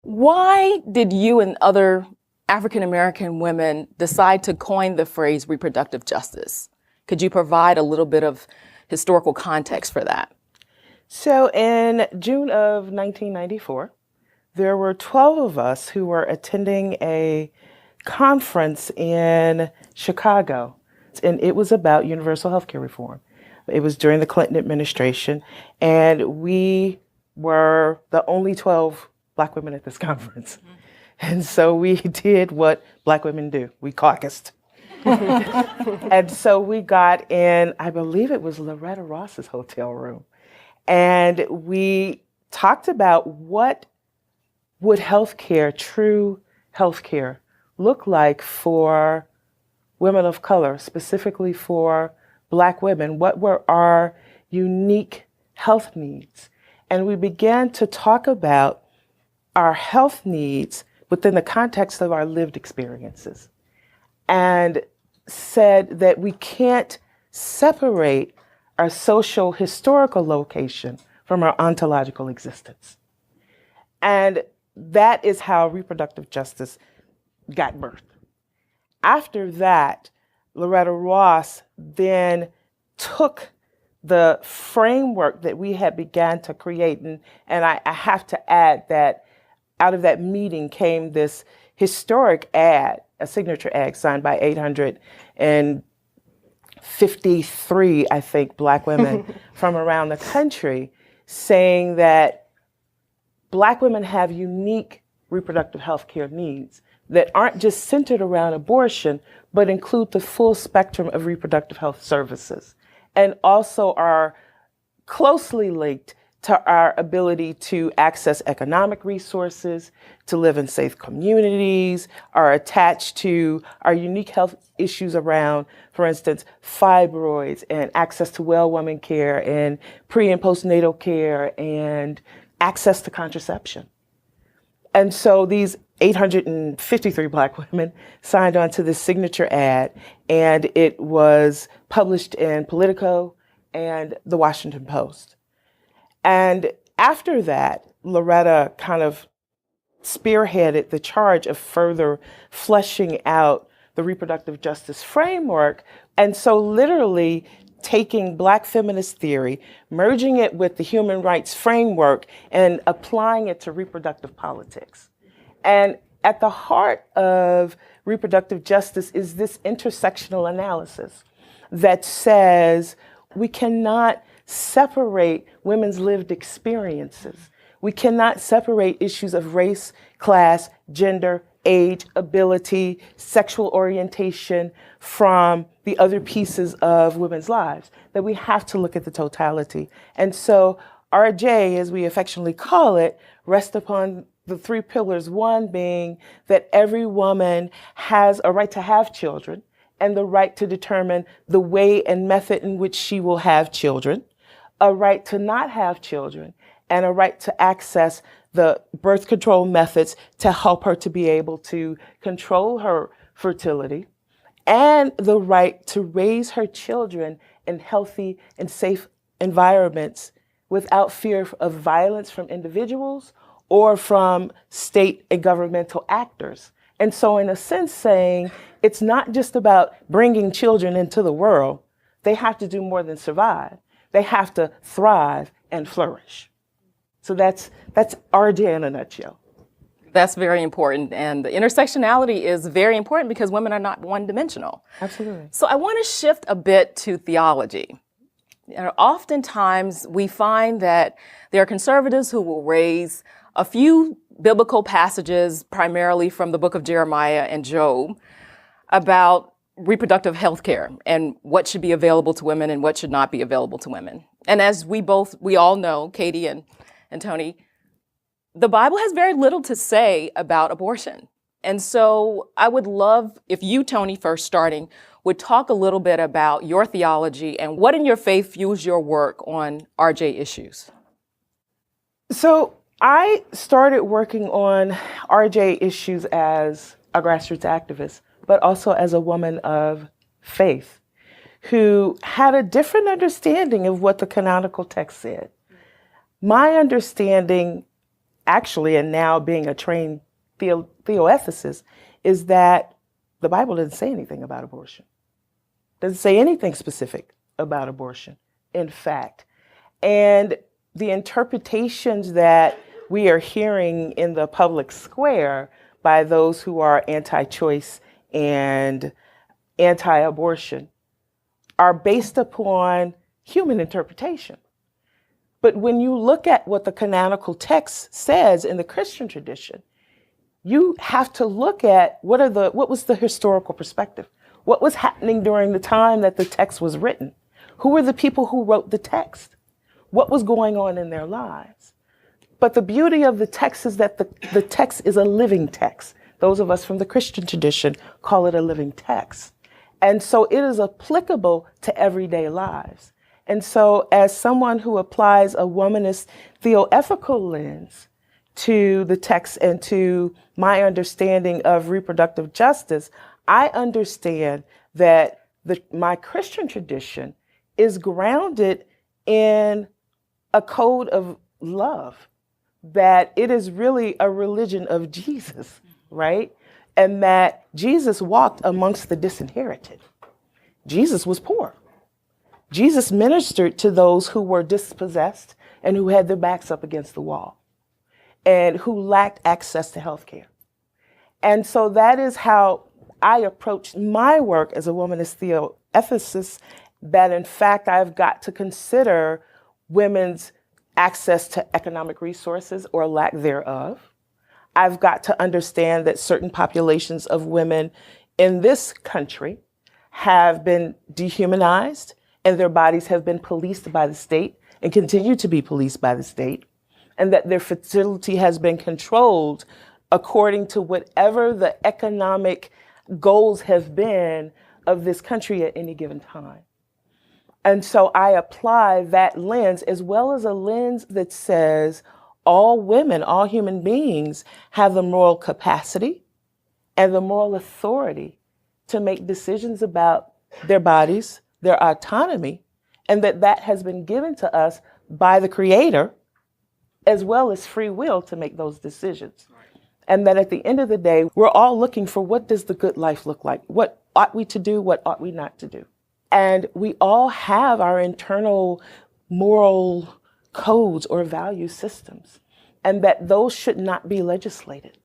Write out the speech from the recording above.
Why did you and other African American women decide to coin the phrase reproductive justice? Could you provide a little bit of historical context for that? So in June of 1994, there were 12 of us who were attending a conference in Chicago, and it was about universal healthcare reform. It was during the Clinton administration, and we were the only 12 Black women at this conference. Mm-hmm. And so we did what Black women do. We caucused. And so we got in, I believe it was Loretta Ross's hotel room. And we talked about what would healthcare, true healthcare, look like for women of color, specifically for Black women. What were our unique health needs? And we began to talk about our health needs within the context of our lived experiences, and said that we can't separate our social historical location from our ontological existence. And that is how reproductive justice got birthed. After that, Loretta Ross then took the framework that we had began to create, and I have to add that out of that meeting came this historic ad, a signature ad signed by 853, I think, Black women from around the country, saying that Black women have unique reproductive health care needs that aren't just centered around abortion, but include the full spectrum of reproductive health services, and also are closely linked to our ability to access economic resources, to live in safe communities, are attached to our unique health issues around, for instance, fibroids and access to well woman care and pre and postnatal care and access to contraception. And so these 853 Black women signed on to this signature ad, and it was published in Politico and the Washington Post. And after that, Loretta kind of spearheaded the charge of further fleshing out the reproductive justice framework. And so literally taking Black feminist theory, merging it with the human rights framework, and applying it to reproductive politics. And at the heart of reproductive justice is this intersectional analysis that says we cannot separate women's lived experiences. We cannot separate issues of race, class, gender, age, ability, sexual orientation from the other pieces of women's lives, that we have to look at the totality. And so RJ, as we affectionately call it, rests upon the three pillars, one being that every woman has a right to have children and the right to determine the way and method in which she will have children, a right to not have children, and a right to access the birth control methods to help her to be able to control her fertility, and the right to raise her children in healthy and safe environments without fear of violence from individuals or from state and governmental actors. And so in a sense saying, it's not just about bringing children into the world. They have to do more than survive. They have to thrive and flourish. So that's RJ in a nutshell. That's very important. And the intersectionality is very important because women are not one-dimensional. Absolutely. So I want to shift a bit to theology. Oftentimes we find that there are conservatives who will raise a few biblical passages, primarily from the book of Jeremiah and Job, about reproductive health care and what should be available to women and what should not be available to women. And as we all know, Katie and Toni, the Bible has very little to say about abortion. And so I would love if you, Toni, first starting, would talk a little bit about your theology and what in your faith fuels your work on RJ issues. So I started working on RJ issues as a grassroots activist, but also as a woman of faith who had a different understanding of what the canonical text said. My understanding actually, and now being a trained theoethicist, is that the Bible doesn't say anything about abortion. Doesn't say anything specific about abortion, in fact. And the interpretations that we are hearing in the public square by those who are anti-choice and anti-abortion are based upon human interpretation. But when you look at what the canonical text says in the Christian tradition, you have to look at what was the historical perspective? What was happening during the time that the text was written? Who were the people who wrote the text? What was going on in their lives? But the beauty of the text is that the text is a living text. Those of us from the Christian tradition call it a living text. And so it is applicable to everyday lives. And so as someone who applies a womanist theoethical lens to the text and to my understanding of reproductive justice, I understand that my Christian tradition is grounded in a code of love, that it is really a religion of Jesus, right? And that Jesus walked amongst the disinherited. Jesus was poor. Jesus ministered to those who were dispossessed and who had their backs up against the wall and who lacked access to health care. And so that is how I approach my work as a womanist theoethicist, that in fact I've got to consider women's access to economic resources or lack thereof. I've got to understand that certain populations of women in this country have been dehumanized and their bodies have been policed by the state and continue to be policed by the state, and that their fertility has been controlled according to whatever the economic goals have been of this country at any given time. And so I apply that lens as well as a lens that says all women, all human beings have the moral capacity and the moral authority to make decisions about their bodies, their autonomy, and that has been given to us by the Creator, as well as free will to make those decisions. And that at the end of the day, we're all looking for, what does the good life look like? What ought we to do? What ought we not to do? And we all have our internal moral codes or value systems, and that those should not be legislated.